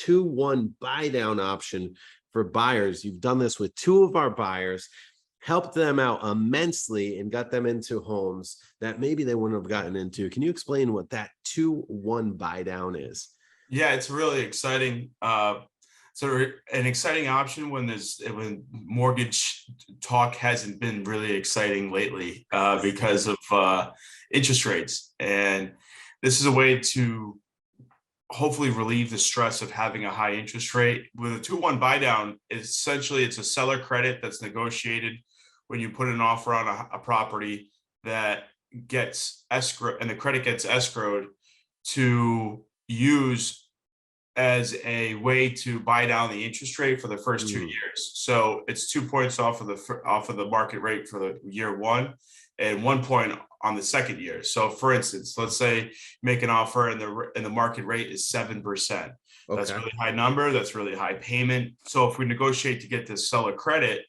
2-1 buy down option for buyers. You've done this with 2 of our buyers, helped them out immensely and got them into homes that maybe they wouldn't have gotten into. Can you explain what that 2-1 buy down is? Yeah, it's really exciting. So an exciting option when mortgage talk hasn't been really exciting lately because of interest rates. And this is a way to hopefully relieve the stress of having a high interest rate. With a 2-1 buy down, essentially it's a seller credit that's negotiated when you put an offer on a property that gets escrow, and the credit gets escrowed to use as a way to buy down the interest rate for the first 2 years. So it's 2 points off of the market rate for the year 1 and 1 point on the second year. So for instance, let's say make an offer and the market rate is 7%. That's a really high number. That's really high payment. So if we negotiate to get this seller credit,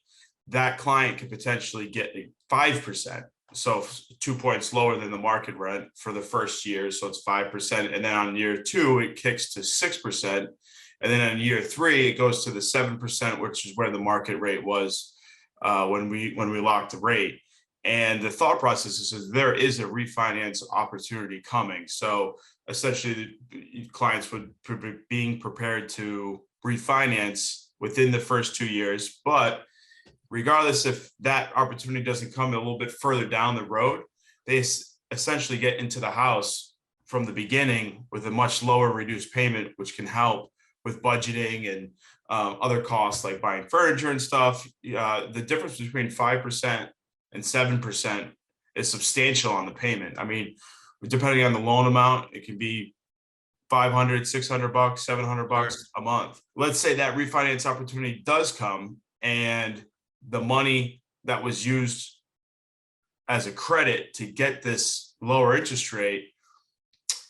that client could potentially get 5%. So 2 points lower than the market rent for the first year. So it's 5%. And then on year 2, it kicks to 6%. And then on year 3, it goes to the 7%, which is where the market rate was when we locked the rate. And the thought process is there is a refinance opportunity coming. So essentially, the clients would be being prepared to refinance within the first 2 years. But regardless if that opportunity doesn't come a little bit further down the road, they essentially get into the house from the beginning with a much lower reduced payment, which can help with budgeting and other costs like buying furniture and stuff. The difference between 5% and 7% is substantial on the payment. I mean, depending on the loan amount, it can be $500, $600, $700 a month. Let's say that refinance opportunity does come and the money that was used as a credit to get this lower interest rate,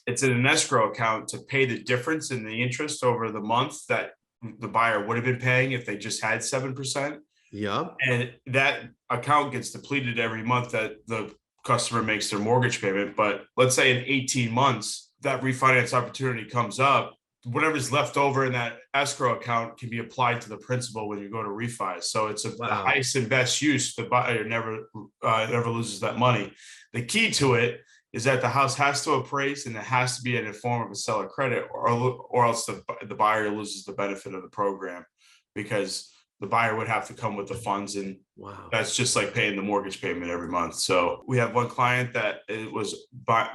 it's in an escrow account to pay the difference in the interest over the month that the buyer would have been paying if they just had 7%. Yeah. And that account gets depleted every month that the customer makes their mortgage payment. But let's say in 18 months, that refinance opportunity comes up, whatever's left over in that escrow account can be applied to the principal when you go to refi. So it's the highest and best use. The buyer never loses that money. The key to it is that the house has to appraise and it has to be in the form of a seller credit, or else the buyer loses the benefit of the program, because the buyer would have to come with the funds, and that's just like paying the mortgage payment every month. So we have one client that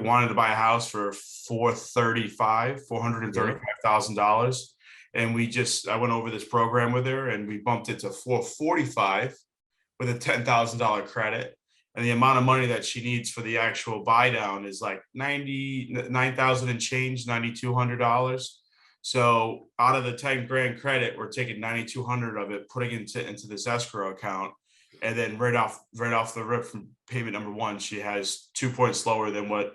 wanted to buy a house for $435,000, and I went over this program with her, and we bumped it to $445,000 with a $10,000 credit, and the amount of money that she needs for the actual buy down is like $99,000 and change, $9,200. So out of the 10 grand credit, we're taking 9,200 of it, putting into this escrow account. And then right off the rip from payment number 1, she has 2 points lower than what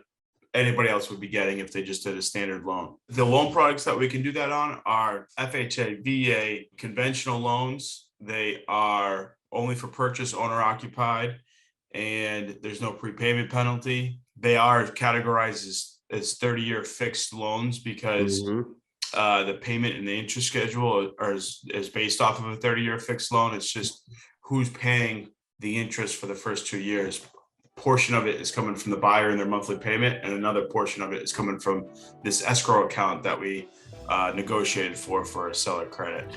anybody else would be getting if they just did a standard loan. The loan products that we can do that on are FHA, VA, conventional loans. They are only for purchase, owner occupied, and there's no prepayment penalty. They are categorized as 30-year fixed loans because the payment and the interest schedule is based off of a 30-year fixed loan. It's just who's paying the interest for the first 2 years. Portion of it is coming from the buyer and their monthly payment, and another portion of it is coming from this escrow account that we negotiated for a seller credit.